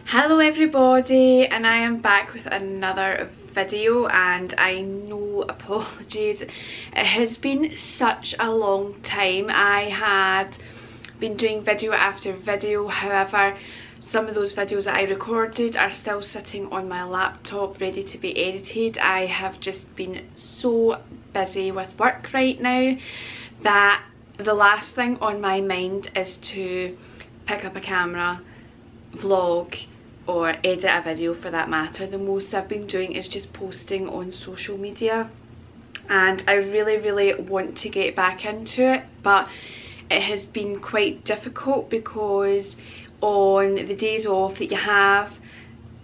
Hello everybody, and I am back with another video, and I know, apologies, it has been such a long time. I had been doing video after video, however some of those videos that I recorded are still sitting on my laptop ready to be edited. I have just been so busy with work right now that the last thing on my mind is to pick up a camera, vlog, or edit a video for that matter. The most I've been doing is just posting on social media, and I really want to get back into it, but it has been quite difficult because on the days off that you have,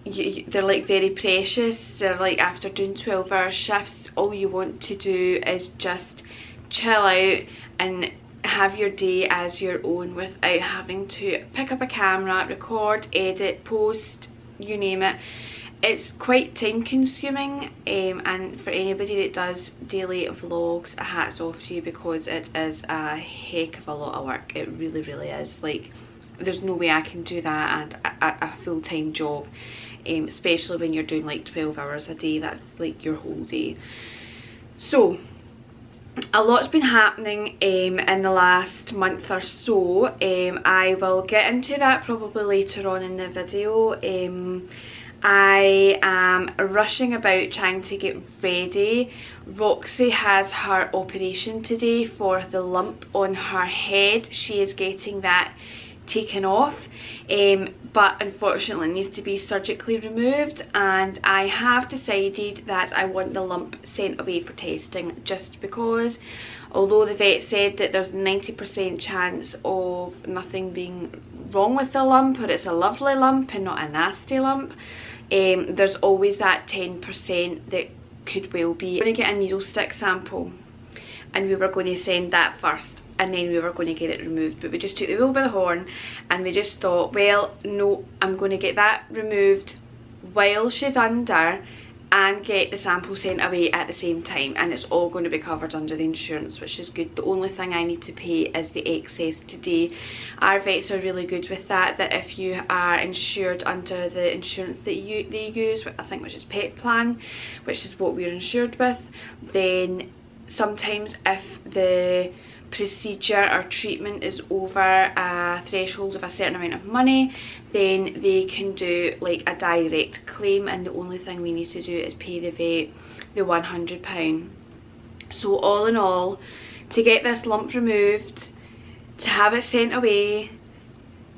they're like very precious. They're like, after doing 12-hour shifts, all you want to do is just chill out and have your day as your own without having to pick up a camera, record, edit, post, you name it. It's quite time consuming, and for anybody that does daily vlogs, a hats off to you, because it is a heck of a lot of work. It really is. Like, there's no way I can do that and a full-time job, especially when you're doing like 12 hours a day. That's like your whole day. So a lot's been happening in the last month or so. I will get into that probably later on in the video. I am rushing about trying to get ready. Roxy has her operation today for the lump on her head. She is getting that taken off, but unfortunately it needs to be surgically removed, and I have decided that I want the lump sent away for testing, just because although the vet said that there's 90% chance of nothing being wrong with the lump, or it's a lovely lump and not a nasty lump, there's always that 10% that could well be. We're going to get a needle stick sample, and we were going to send that first, and then we were going to get it removed, but we just took the bull by the horn and we just thought, well, no, I'm going to get that removed while she's under and get the sample sent away at the same time, and it's all going to be covered under the insurance, which is good. The only thing I need to pay is the excess today. Our vets are really good with that, that if you are insured under the insurance that they use, I think, which is Pet Plan, which is what we're insured with, then sometimes if the procedure or treatment is over a threshold of a certain amount of money, then they can do like a direct claim, and the only thing we need to do is pay the vet the £100. So all in all, to get this lump removed, to have it sent away,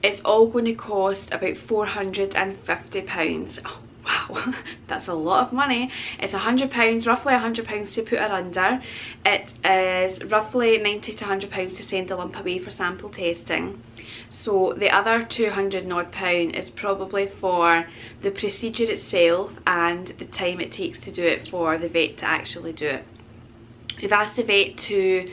it's all going to cost about £450. Oh, wow, that's a lot of money. It's £100, roughly £100 to put her under. It is roughly £90 to £100 to send the lump away for sample testing. So the other £200 and odd is probably for the procedure itself and the time it takes to do it for the vet to actually do it. We've asked the vet to,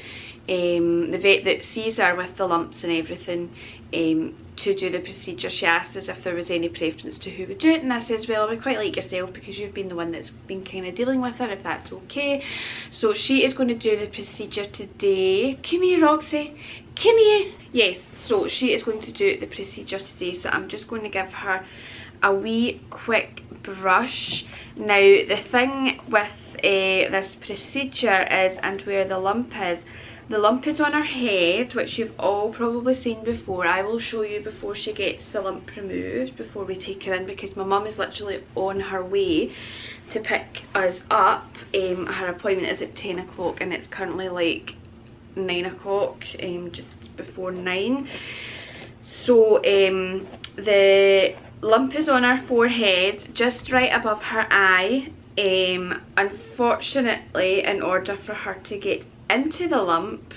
the vet that sees her with the lumps and everything, to do the procedure. She asked us if there was any preference to who would do it, and I says, well, I would quite like yourself because you've been the one that's been kind of dealing with her, if that's okay. So she is going to do the procedure today. Come here, Roxy, come here. Yes, so she is going to do the procedure today, so I'm just going to give her a wee quick brush. Now the thing with this procedure is, and where the lump is on her head, which you've all probably seen before. I will show you before she gets the lump removed, before we take her in, because my mum is literally on her way to pick us up. Her appointment is at 10 o'clock and it's currently like 9 o'clock, just before 9. So the lump is on her forehead, just right above her eye. Unfortunately, in order for her to get into the lump,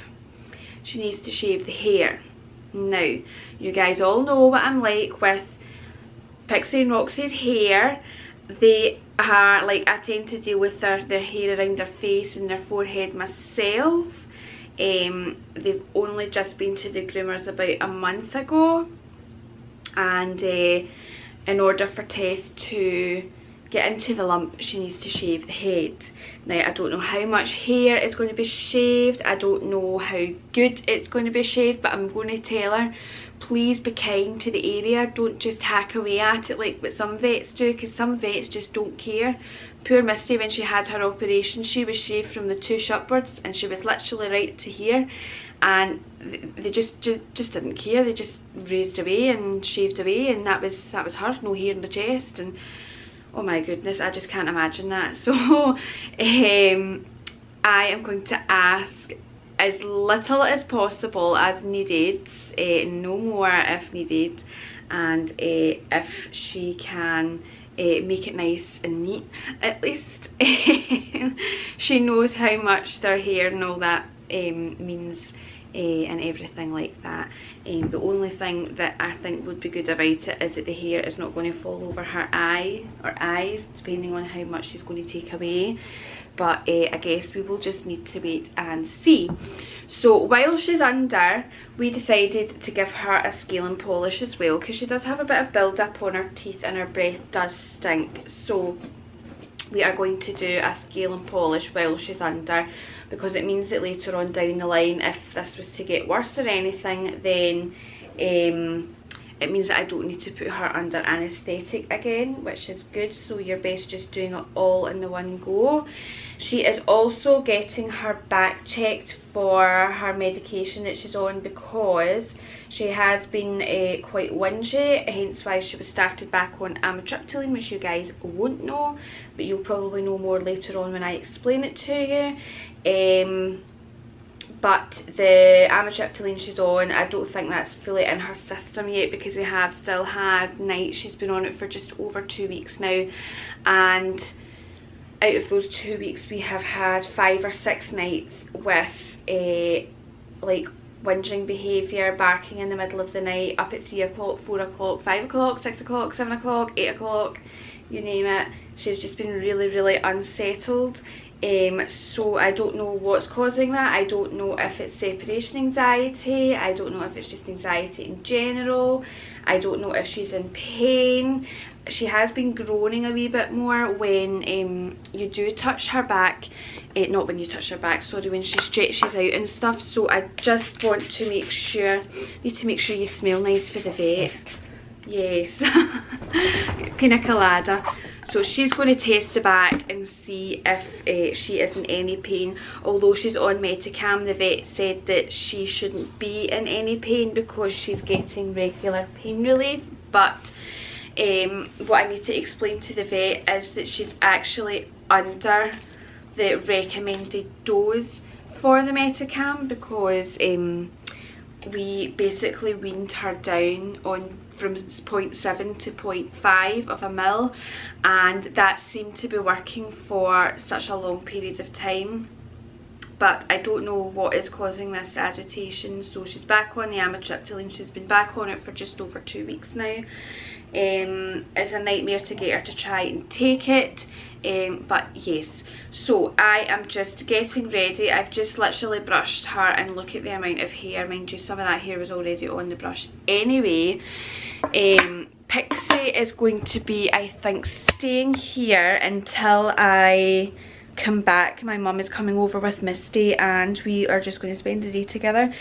she needs to shave the hair. Now, you guys all know what I'm like with Pixie and Roxy's hair. They are like, I tend to deal with their hair around their face and their forehead myself. They've only just been to the groomers about a month ago, and in order for Tess to get into the lump, she needs to shave the head. Now, I don't know how much hair is going to be shaved, I don't know how good it's going to be shaved, but I'm going to tell her, please be kind to the area. Don't just hack away at it like what some vets do, because some vets just don't care. Poor Misty, when she had her operation, she was shaved from the tush upwards and she was literally right to here, and they just didn't care. They just raised away and shaved away, and that was her, no hair in the chest. And oh my goodness, I just can't imagine that. So I am going to ask as little as possible as needed, no more if needed, and if she can make it nice and neat, at least she knows how much their hair and all that means, and everything like that. The only thing that I think would be good about it is that the hair is not going to fall over her eye or eyes, depending on how much she's going to take away. But I guess we will just need to wait and see. So while she's under, we decided to give her a scale and polish as well, because she does have a bit of build up on her teeth and her breath does stink. So we are going to do a scale and polish while she's under, because it means that later on down the line, if this was to get worse or anything, then it means that I don't need to put her under anaesthetic again, which is good. So you're best just doing it all in the one go. She is also getting her back checked for her medication that she's on, because she has been quite whingy, hence why she was started back on amitriptyline, which you guys won't know, but you'll probably know more later on when I explain it to you. But the amitriptyline she's on, I don't think that's fully in her system yet, because we have still had nights. She's been on it for just over 2 weeks now, and out of those 2 weeks we have had 5 or 6 nights with like whinging behaviour, barking in the middle of the night, up at 3 o'clock, 4 o'clock, 5 o'clock, 6 o'clock, 7 o'clock, 8 o'clock, you name it. She's just been really unsettled. So I don't know what's causing that. I don't know if it's separation anxiety, I don't know if it's just anxiety in general, I don't know if she's in pain. She has been groaning a wee bit more when you do touch her back, not when you touch her back, sorry, when she stretches out and stuff. So I just want to make sure, need to make sure you smell nice for the vet. Yes. Pina colada. So she's going to test the back and see if she is in any pain. Although she's on Metacam, the vet said that she shouldn't be in any pain because she's getting regular pain relief. But what I need to explain to the vet is that she's actually under the recommended dose for the Metacam, because we basically weaned her down on from 0.7 to 0.5 of a mil, and that seemed to be working for such a long period of time. But I don't know what is causing this agitation. So she's back on the amitriptyline. She's been back on it for just over 2 weeks now. It's a nightmare to get her to try and take it, but yes. So I am just getting ready. I've just literally brushed her, and look at the amount of hair. Mind you, some of that hair was already on the brush anyway. Pixie is going to be, I think, staying here until I come back. My mum is coming over with Misty and we are just going to spend the day together.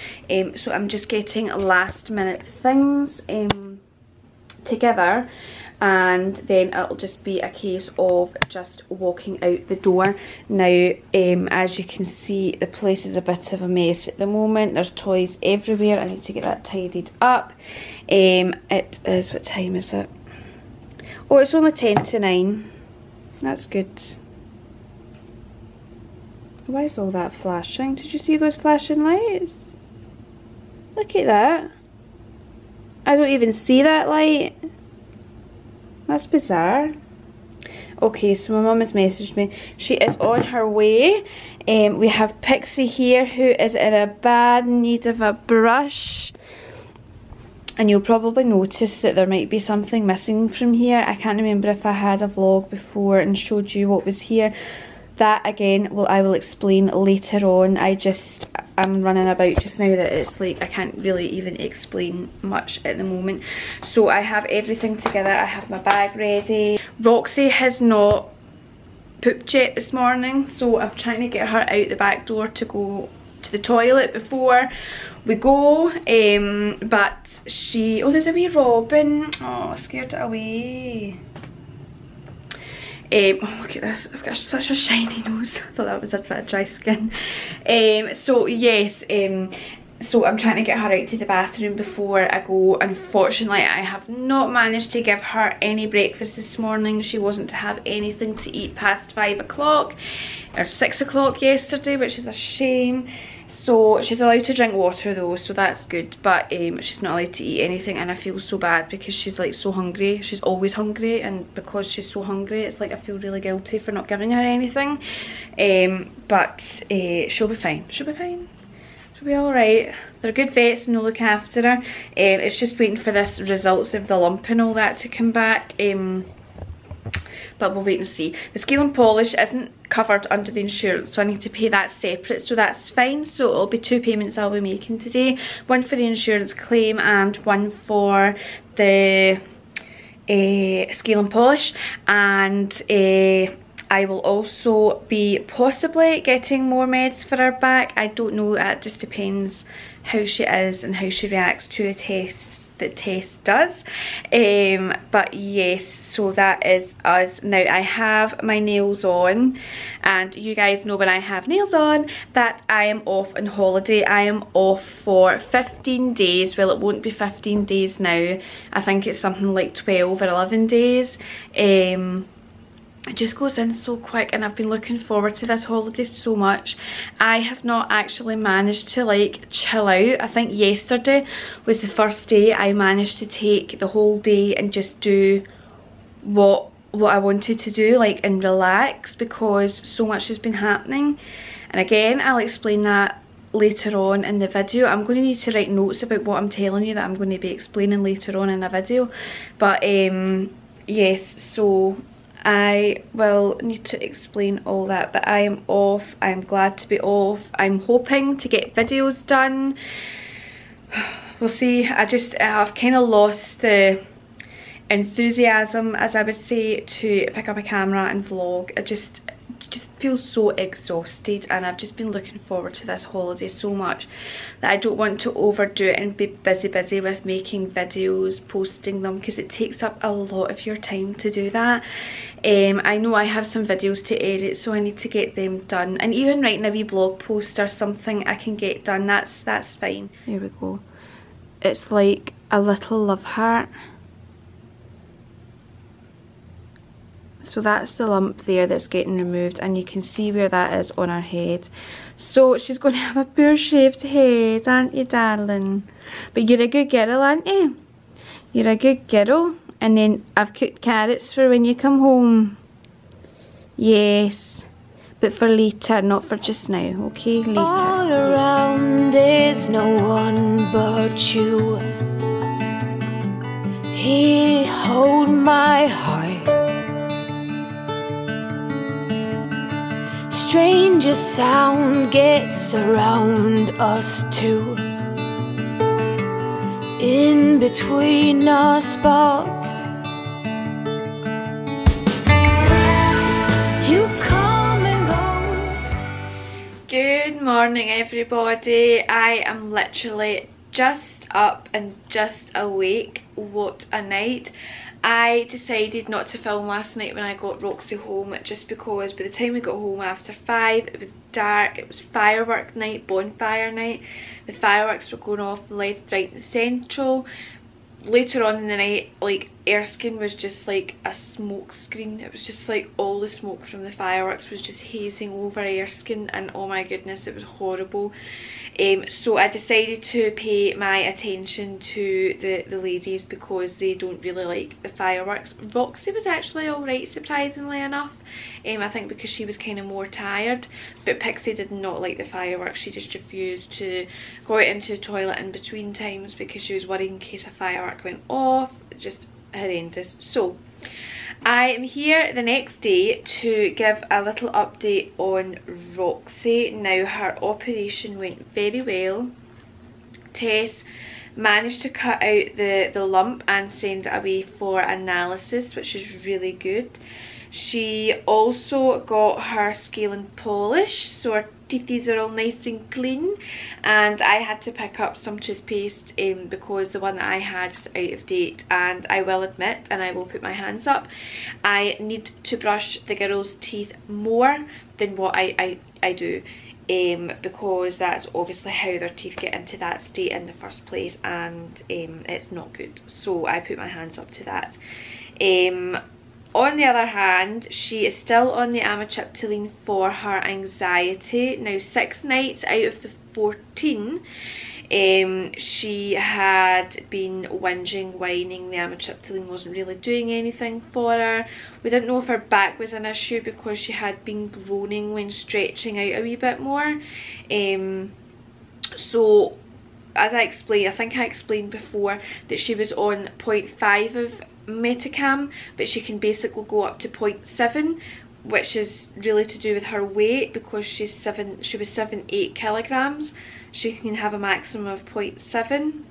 So I'm just getting last minute things together, and then it'll just be a case of just walking out the door. Now as you can see, the place is a bit of a mess at the moment. There's toys everywhere. I need to get that tidied up. It is, what time is it? Oh, it's only 10 to 9. That's good. Why is all that flashing? Did you see those flashing lights? Look at that. I don't even see that light. That's bizarre. Okay, so my mum has messaged me. She is on her way. We have Pixie here, who is in a bad need of a brush. And you'll probably notice that there might be something missing from here. I can't remember if I had a vlog before and showed you what was here. That again, well, I will explain later on. I'm running about just now that it's like I can't really even explain much at the moment. So I have everything together. I have my bag ready. Roxy has not pooped yet this morning, so I'm trying to get her out the back door to go to the toilet before we go, but she, oh, there's a wee robin. Oh, I scared it away. Oh, look at this, I've got such a shiny nose. I thought that was a bit of dry skin. So yes, so I'm trying to get her out to the bathroom before I go. Unfortunately, I have not managed to give her any breakfast this morning. She wasn't to have anything to eat past 5 o'clock or 6 o'clock yesterday, which is a shame. So she's allowed to drink water though, so that's good, but she's not allowed to eat anything, and I feel so bad because she's like so hungry. She's always hungry, and because she's so hungry, it's like I feel really guilty for not giving her anything. But she'll be fine. She'll be fine. She'll be alright. They're good vets and they'll look after her. It's just waiting for this results of the lump and all that to come back. But we'll wait and see. The scale and polish isn't covered under the insurance, so I need to pay that separate, so that's fine. So it'll be 2 payments I'll be making today, one for the insurance claim and one for the scale and polish. And I will also be possibly getting more meds for her back. I don't know, it just depends how she is and how she reacts to the tests that Tess does. But yes, so that is us. Now I have my nails on, and you guys know when I have nails on that I am off on holiday. I am off for 15 days. Well, it won't be 15 days now. I think it's something like 12 or 11 days. It just goes in so quick, and I've been looking forward to this holiday so much. I have not actually managed to like chill out. I think yesterday was the first day I managed to take the whole day and just do what I wanted to do, like, and relax, because so much has been happening. And again, I'll explain that later on in the video. I'm going to need to write notes about what I'm telling you that I'm going to be explaining later on in a video. But yes, so I will need to explain all that, but I am off. I'm glad to be off. I'm hoping to get videos done. We'll see. I've kind of lost the enthusiasm, as I would say, to pick up a camera and vlog. I just feel so exhausted, and I've just been looking forward to this holiday so much that I don't want to overdo it and be busy with making videos, posting them, because it takes up a lot of your time to do that. I know I have some videos to edit, so I need to get them done, and even writing a wee blog post or something I can get done. That's fine. There we go. It's like a little love heart. So that's the lump there that's getting removed, and you can see where that is on her head. So she's going to have a poor shaved head, aren't you, darling? But you're a good girl, aren't you? You're a good girl. And then I've cooked carrots for when you come home. Yes, but for later, not for just now, okay? Later. All around there's no one but you. Here, hold my heart. Stranger sound gets around us two. In between our sparks, you come and go. Good morning, everybody. I am literally just up and just awake. What a night. I decided not to film last night when I got Roxy home, just because by the time we got home after 5, it was dark. It was firework night, bonfire night. The fireworks were going off left, right and central. Later on in the night, like, Erskine was just like a smoke screen. It was just like all the smoke from the fireworks was just hazing over Erskine, and oh my goodness, it was horrible. So I decided to pay my attention to the ladies, because they don't really like the fireworks. Roxy was actually alright, surprisingly enough. I think because she was kind of more tired, but Pixie did not like the fireworks. She just refused to go out into the toilet in between times because she was worried in case a firework went off. Just horrendous. So I am here the next day to give a little update on Roxy. Now, her operation went very well. Tess managed to cut out the lump and send it away for analysis, which is really good. She also got her scale and polish, so her teethies are all nice and clean, and I had to pick up some toothpaste because the one that I had was out of date, and I will admit, and I will put my hands up, I need to brush the girls' teeth more than what I do. Because that's obviously how their teeth get into that state in the first place, and it's not good, so I put my hands up to that. On the other hand, she is still on the amitriptyline for her anxiety. Now 6 nights out of the 14, she had been whinging, whining. The amitriptyline wasn't really doing anything for her. We didn't know if her back was an issue because she had been groaning when stretching out a wee bit more. So as I explained, I think I explained before that she was on 0.5 of Metacam, but she can basically go up to 0.7, which is really to do with her weight, because she was 7-8 kilograms. She can have a maximum of 0.7,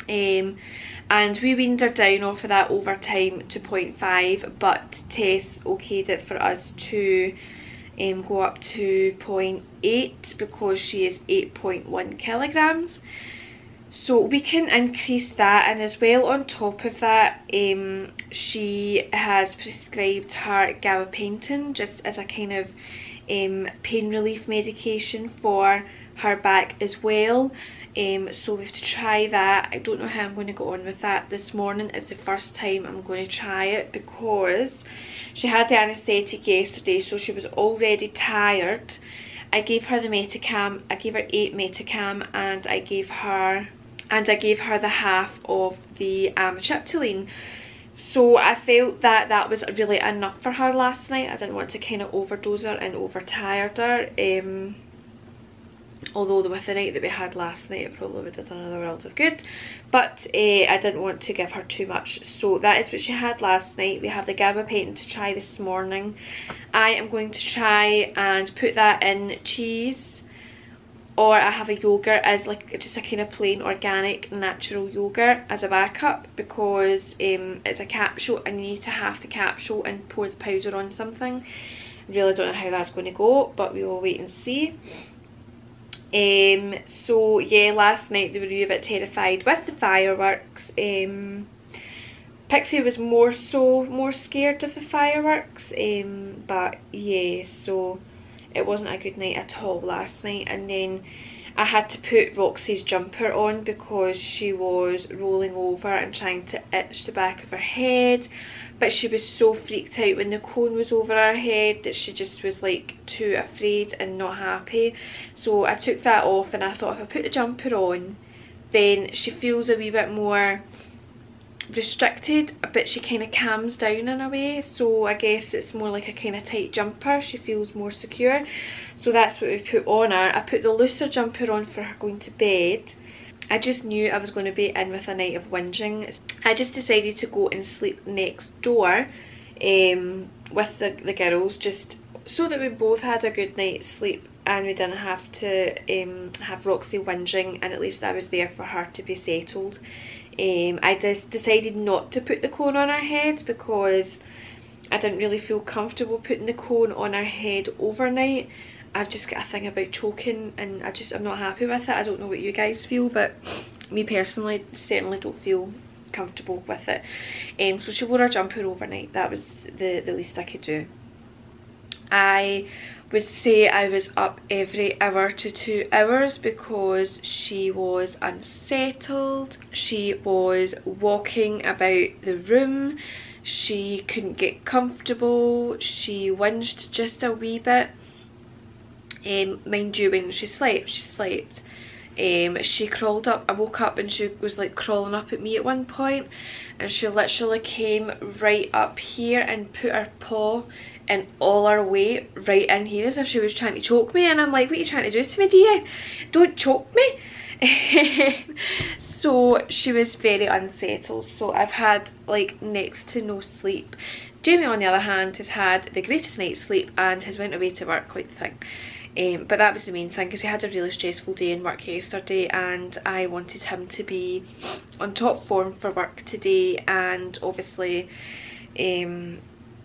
and we weaned her down off of that over time to 0.5, but Tess okayed it for us to go up to 0.8 because she is 8.1 kilograms. So we can increase that, and as well on top of that, she has prescribed her gabapentin just as a kind of pain relief medication for her back as well. So we have to try that. I don't know how I'm going to go on with that this morning. It's the first time I'm going to try it because she had the anaesthetic yesterday, so she was already tired. I gave her the Metacam. I gave her 8 Metacam, and I gave her the half of the amitriptyline. So I felt that that was really enough for her last night. I didn't want to kind of overdose her and overtired her. Although with the night that we had last night, it probably would have done another world of good. But I didn't want to give her too much. So that is what she had last night. We have the gabapentin to try this morning. I am going to try and put that in cheese, or I have a yogurt as like just a kind of plain organic natural yogurt as a backup, because it's a capsule and you need to half the capsule and pour the powder on something. Really don't know how that's going to go, but we will wait and see. So yeah, last night they were a bit terrified with the fireworks. Pixie was more scared of the fireworks, but yeah, so it wasn't a good night at all last night. And then I had to put Roxy's jumper on because she was rolling over and trying to itch the back of her head, but she was so freaked out when the cone was over her head that she just was like too afraid and not happy. So I took that off, and I thought if I put the jumper on, then she feels a wee bit more restricted, but she kind of calms down in a way. So I guess it's more like a kind of tight jumper. She feels more secure. So that's what we put on her. I put the looser jumper on for her going to bed. I just knew I was going to be in with a night of whinging. I just decided to go and sleep next door with the girls, just so that we both had a good night's sleep and we didn't have to have Roxy whinging, and at least I was there for her to be settled. I just decided not to put the cone on her head because I didn't really feel comfortable putting the cone on her head overnight. I've just got a thing about choking, and I'm not happy with it. I don't know what you guys feel, but me personally certainly don't feel comfortable with it. So she wore her jumper overnight. That was the least I could do. I would say I was up every hour to 2 hours because she was unsettled. She was walking about the room. She couldn't get comfortable. She whinged just a wee bit. Mind you, when she slept. She crawled up. I woke up and she was like crawling up at me at one point, and she literally came right up here and put her paw and all her weight right in here as if she was trying to choke me, and I'm like, what are you trying to do to me, dear? Don't choke me. So she was very unsettled. So I've had like next to no sleep. Jamie on the other hand has had the greatest night's sleep and has went away to work, quite the thing. But that was the main thing, because he had a really stressful day in work yesterday, and I wanted him to be on top form for work today. And obviously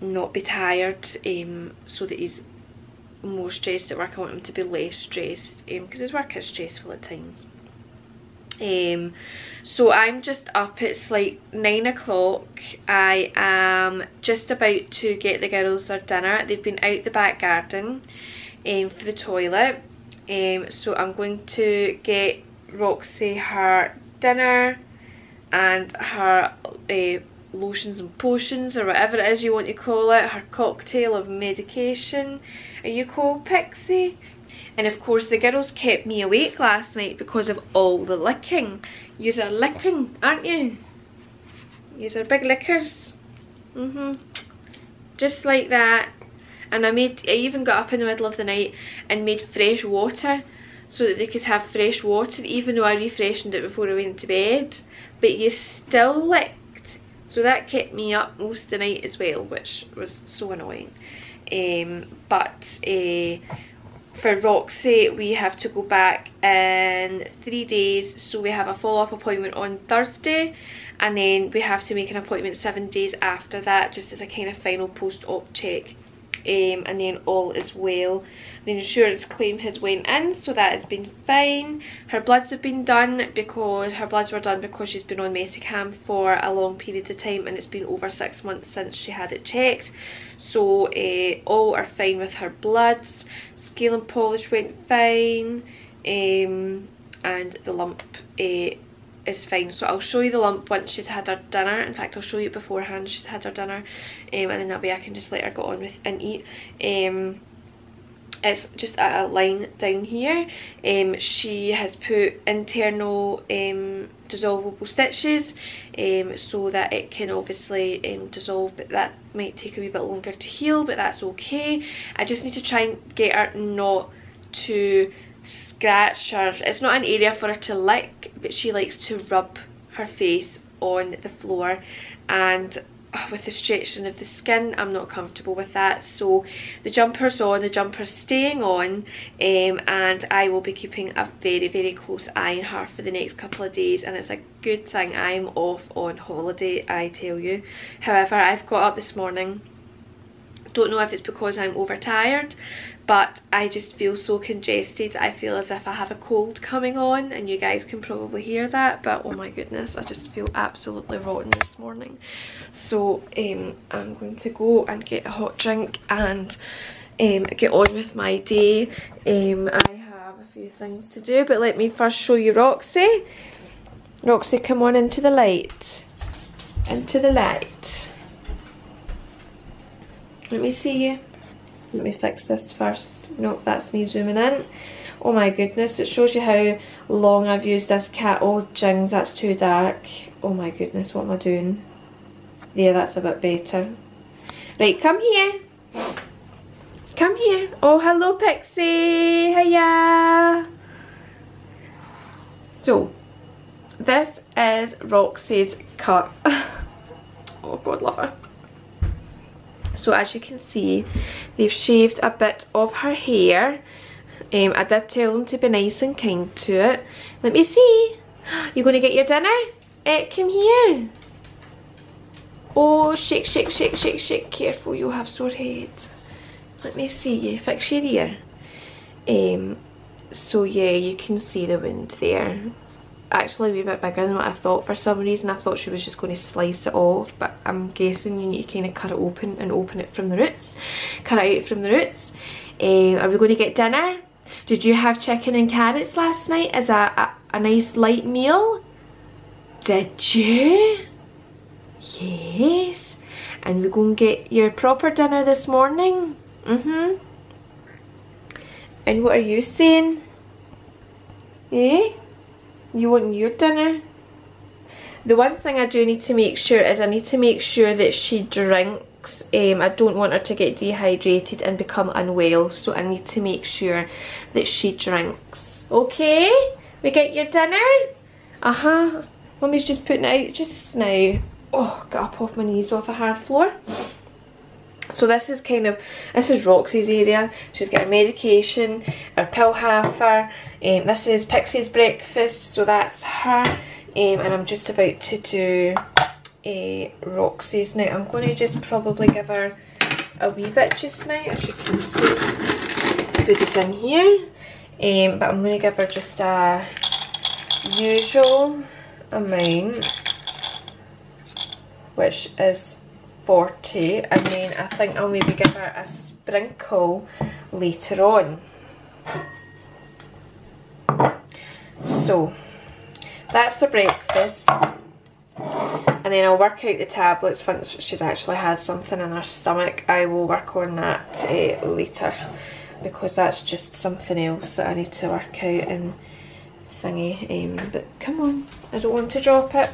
not be tired, so that he's more stressed at work. I want him to be less stressed, because his work is stressful at times. So I'm just up, it's like 9 o'clock. I am just about to get the girls their dinner. They've been out the back garden for the toilet, so I'm going to get Roxy her dinner and her lotions and potions, or whatever it is you want to call it, her cocktail of medication. Are you cold, Pixie? And of course the girls kept me awake last night because of all the licking. Yous are licking, aren't you? Yous are big lickers. Just like that. And I even got up in the middle of the night and made fresh water so that they could have fresh water, even though I refreshened it before I went to bed. But you still licked. So that kept me up most of the night as well, which was so annoying. For Roxy, we have to go back in 3 days, so we have a follow-up appointment on Thursday, and then we have to make an appointment 7 days after that, just as a kind of final post-op check, and then all is well. The insurance claim has went in, so that has been fine. Her bloods have been done because she's been on Metacam for a long period of time, and it's been over 6 months since she had it checked. So all are fine with her bloods. Scale and polish went fine, and the lump is fine. So I'll show you the lump once she's had her dinner. In fact, I'll show you beforehand she's had her dinner, and then that way I can just let her go on with and eat. It's just a line down here. She has put internal dissolvable stitches, so that it can obviously dissolve, but that might take a wee bit longer to heal, but that's okay. I just need to try and get her not to scratch her. It's not an area for her to lick, but she likes to rub her face on the floor, and with the stretching of the skin, I'm not comfortable with that. So the jumper's on, the jumper's staying on, and I will be keeping a very, very close eye on her for the next couple of days, and it's a good thing I'm off on holiday, I tell you. However, I've got up this morning, don't know if it's because I'm overtired, but I just feel so congested. I feel as if I have a cold coming on, and you guys can probably hear that, but oh my goodness, I just feel absolutely rotten this morning. So I'm going to go and get a hot drink and get on with my day. I have a few things to do, but let me first show you Roxy. Roxy, come on into the light. Into the light. Let me see you. Let me fix this first. Nope, that's me zooming in. Oh my goodness, it shows you how long I've used this cat. Oh jings, that's too dark. Oh my goodness, what am I doing? There, that's a bit better. Right, come here. Come here. Oh, hello Pixie. Hiya. So, this is Roxy's cut. Oh God, love her. So as you can see, they've shaved a bit of her hair. I did tell them to be nice and kind to it. Let me see. You going to get your dinner? Come here. Oh, shake, shake, shake, shake, shake. Careful, you'll have sore head. Let me see you. Fix your ear. So yeah, you can see the wound there. It's actually a wee bit bigger than what I thought. For some reason I thought she was just going to slice it off, but I'm guessing you need to kind of cut it open and open it from the roots. Cut it out from the roots. Are we going to get dinner? Did you have chicken and carrots last night as a nice light meal? Did you? Yes. And we're going to get your proper dinner this morning? And what are you saying? Eh? You want your dinner? The one thing I do need to make sure is I need to make sure that she drinks. I don't want her to get dehydrated and become unwell, so I need to make sure that she drinks. Okay? We get your dinner? Mummy's just putting it out just now. Oh, got up off my knees off a hard floor. So this is Roxy's area. She's got her medication, her pill halfer. This is Pixie's breakfast, so that's her. And I'm just about to do Roxy's. Now I'm going to just probably give her a wee bit just now. As you can see, food is in here, but I'm going to give her just a usual amount, which is 40, and then I think I'll maybe give her a sprinkle later on. So that's the breakfast, and then I'll work out the tablets once she's actually had something in her stomach. I will work on that later, because that's just something else that I need to work out and thingy. But come on, I don't want to drop it.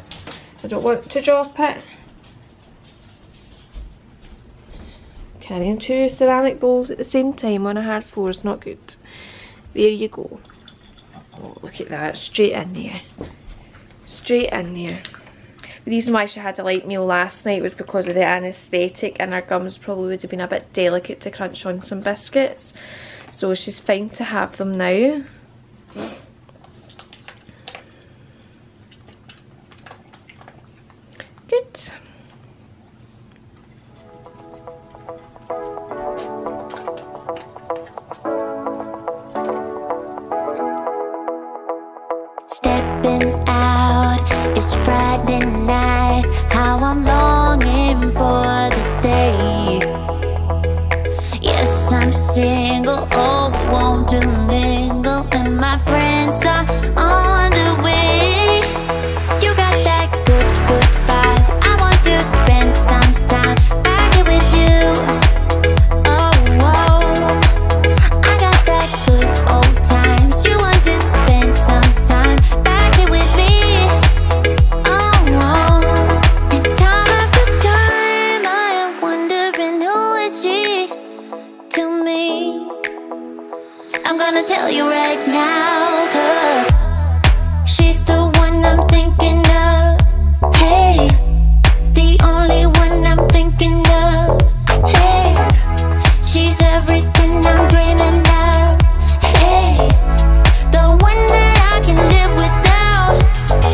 I don't want to drop it. Carrying 2 ceramic bowls at the same time on a hard floor is not good. There you go. Oh, look at that, straight in there. Straight in there. The reason why she had a light meal last night was because of the anaesthetic, and her gums probably would have been a bit delicate to crunch on some biscuits. So she's fine to have them now. Good. Stepping out, it's Friday night. How I'm longing for this day. Yes, I'm single, oh, we want to mingle, and my friends are on the way. You got that good, good vibe. I want to spend some time back here with you. Oh, whoa. I got that good old times. You want to spend some time back here with me. Oh, whoa. And time after time, I am wondering who is she to me. I'm gonna tell you right now, 'cause she's the one I'm thinking of. Hey, the only one I'm thinking of. Hey, she's everything I'm dreaming of. Hey, the one that I can live without.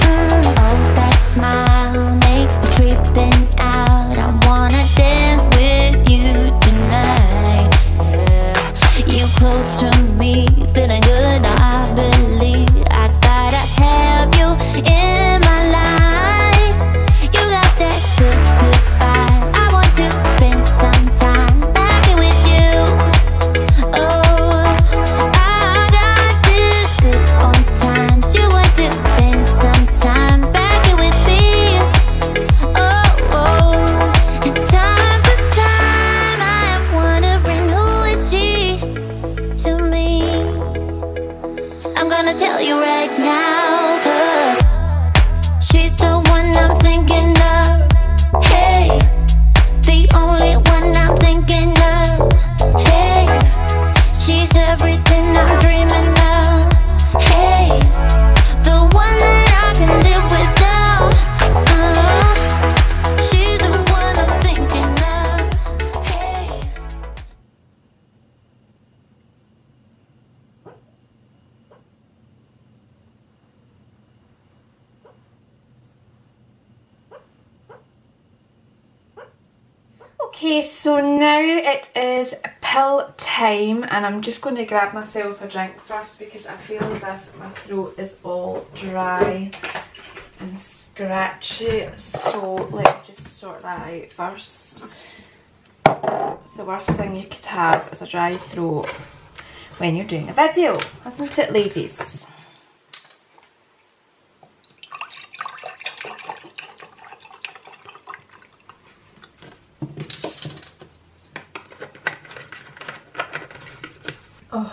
Oh, that smile makes me tripping out. I wanna dance with you tonight. Yeah, you close to me, feeling good. I believe I gotta have you in my life. You got that good, good vibe. I want to spend some time back here with you. Oh, I got this good old times. You want to spend some time back here with me. Oh, and time after time, I am wondering who is she to me. I'm gonna tell you right now, 'cause she's the one I'm thinking of. Hey, the only one I'm thinking of. Hey, she's everything I'm dreaming of. Hey, the one that I can live without. She's the one I'm thinking of. Hey. Okay, so now it is pill time, and I'm just going to grab myself a drink first because I feel as if my throat is all dry and scratchy. So let me just sort that out first. It's the worst thing you could have is a dry throat when you're doing a video, isn't it, ladies? Oh.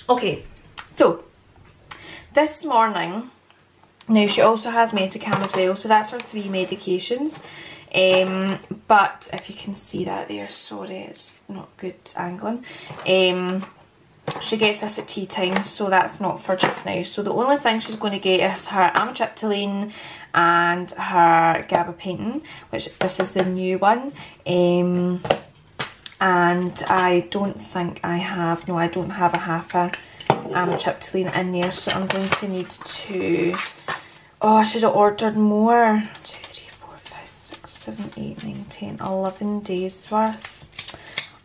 Okay, so this morning, now she also has Metacam as well, so that's her 3 medications. But if you can see that there, sorry, it's not good angling. She gets this at tea time, so that's not for just now. So the only thing she's going to get is her amitriptyline and her gabapentin, which this is the new one. And I don't think I have, no, I don't have a half a amitriptyline in there, so I'm going to need to, oh, I should have ordered more. 2, 3, 4, 5, 7, 8, 9, 10, 11 days worth.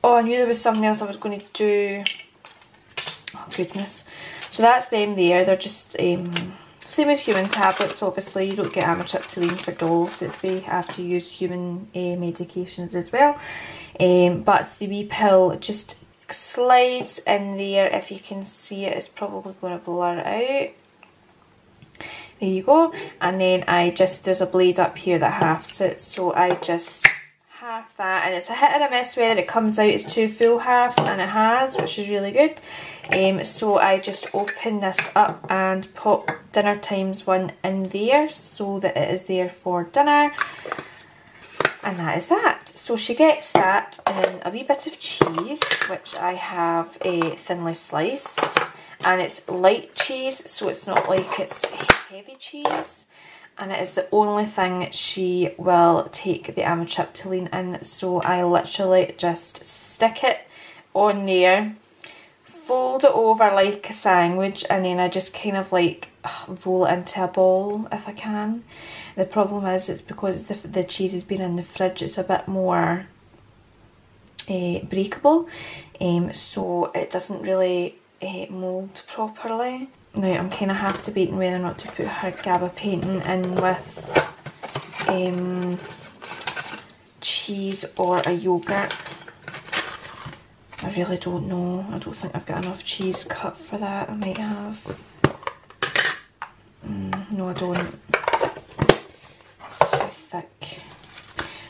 Oh, I knew there was something else I was going to do. Oh goodness. So that's them there. They're just same as human tablets. Obviously you don't get amitriptyline for dogs, they have to use human medications as well. But the wee pill just slides in there. If you can see it, it's probably going to blur out. There you go. And then there's a blade up here that halves it, so I just half that, and it's a hit and a miss whether it comes out as 2 full halves, and it has, which is really good. So I just open this up and pop dinner times 1 in there so that it is there for dinner. And that is that. So she gets that and a wee bit of cheese, which I have thinly sliced, and it's light cheese, so it's not like it's heavy cheese. And it is the only thing she will take the amitriptyline in, so I literally just stick it on there, fold it over like a sandwich, and then I just kind of like roll it into a ball if I can. The problem is, it's because the cheese has been in the fridge, it's a bit more breakable, so it doesn't really mould properly. Now I'm kind of half debating whether or not to put her gabapentin in with cheese or a yoghurt. I really don't know. I don't think I've got enough cheese cut for that. I might have. No, I don't. It's too thick.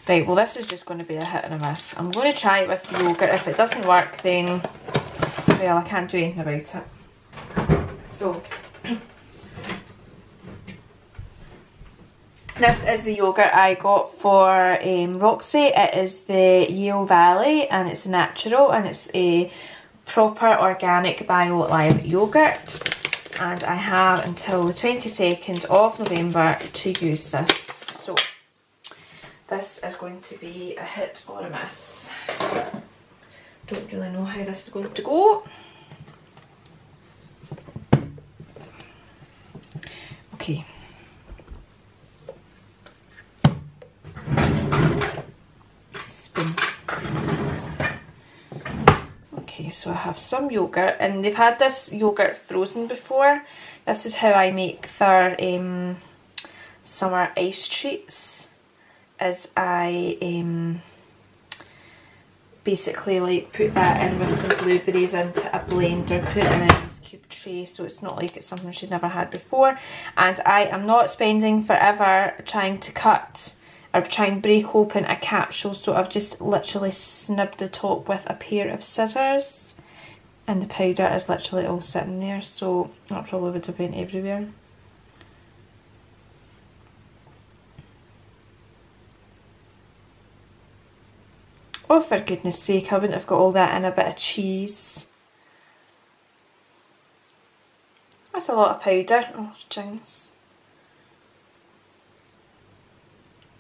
Right, well this is just going to be a hit and a miss. I'm going to try it with yoghurt. If it doesn't work, then, well, I can't do anything about it. So, this is the yoghurt I got for Roxy. It is the Yale Valley, and it's natural, and it's a proper organic bio-lime yoghurt. And I have until the 22nd of November to use this. So, this is going to be a hit or a miss. Don't really know how this is going to go. Okay. Spoon. Okay, so I have some yoghurt, and they've had this yoghurt frozen before. This is how I make their summer ice treats. Is I basically like put that in with some blueberries into a blender, put it in a ice cube tray, so it's not like it's something she's never had before. And I am not spending forever trying to cut or try and break open a capsule, so I've just literally snibbed the top with a pair of scissors, and the powder is literally all sitting there, so that probably would have went everywhere. Oh, for goodness sake, I wouldn't have got all that in a bit of cheese. That's a lot of powder. Oh, jinx.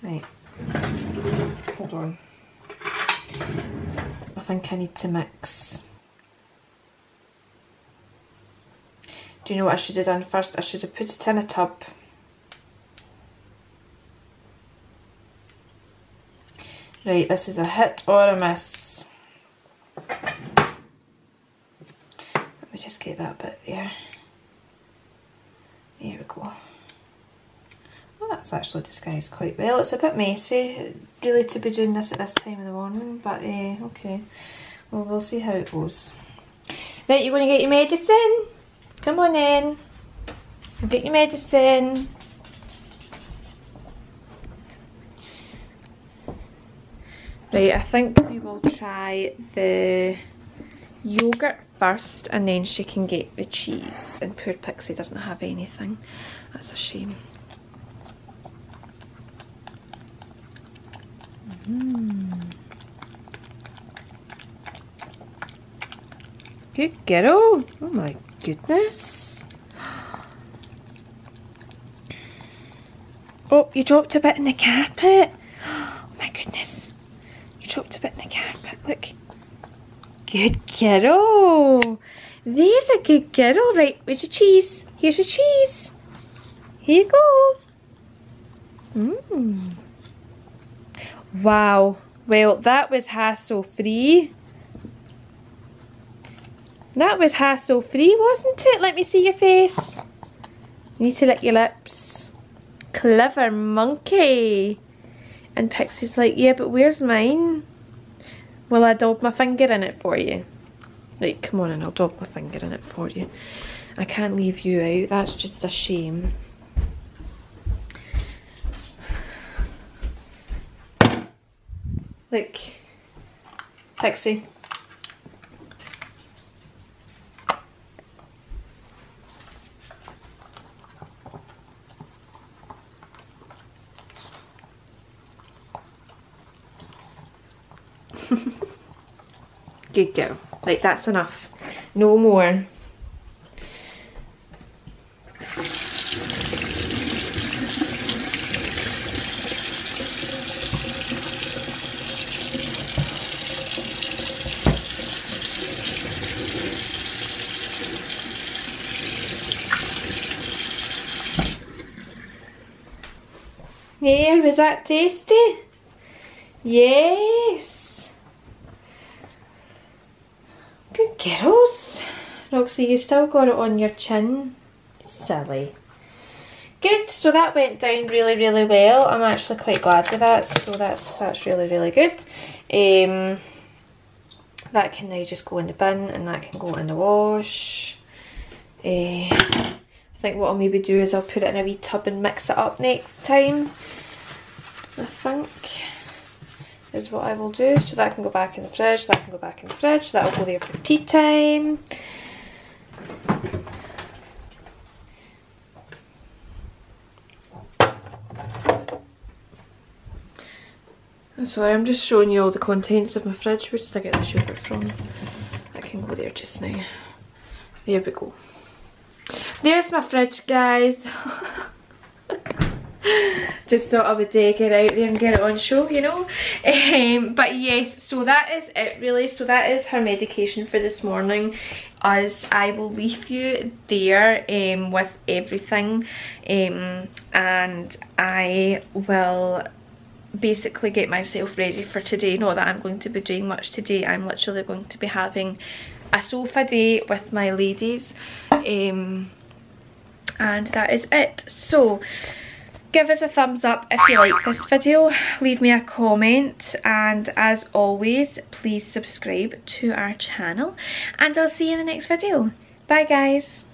Right. Hold on. I think I need to mix. Do you know what I should have done first? I should have put it in a tub. Right, this is a hit or a miss. Let me just get that bit there. There we go. Well, that's actually disguised quite well. It's a bit messy, really, to be doing this at this time of the morning, but okay. Well, we'll see how it goes. Right, you're going to get your medicine? Come on in. Get your medicine. Right, I think we will try the yoghurt first, and then she can get the cheese. And poor Pixie doesn't have anything. That's a shame. Good girl. Oh my goodness. Oh, you dropped a bit in the carpet. Oh my goodness. Dropped a bit in the carpet, look. Good girl. There's a good girl. Right, where's your cheese? Here's your cheese. Here you go. Wow. Well, that was hassle free. That was hassle free, wasn't it? Let me see your face. You need to lick your lips. Clever monkey. And Pixie's like, yeah, but where's mine? Well, I daub my finger in it for you. Right, come on and I'll daub my finger in it for you. I can't leave you out. That's just a shame. Look, Pixie. Good girl. Like, that's enough. No more. There, was that tasty? Yes. Good girls. Roxy, you still got it on your chin. Silly. Good, so that went down really, really well. I'm actually quite glad with that, so that's really, really good. That can now just go in the bin and that can go in the wash. I think what I'll maybe do is I'll put it in a wee tub and mix it up next time. I think is what I will do. So that can go back in the fridge, that can go back in the fridge, that'll go there for tea time. Sorry, I'm just showing you all the contents of my fridge. Where did I get this yogurt from? I can go there just now. There we go. There's my fridge, guys. Just thought I would get out there and get it on show, you know. But yes, so that is it really. So that is her medication for this morning. As I will leave you there with everything, and I will basically get myself ready for today. Not that I'm going to be doing much today. I'm literally going to be having a sofa day with my ladies, and that is it. So give us a thumbs up if you like this video, leave me a comment, and as always please subscribe to our channel, and I'll see you in the next video. Bye guys.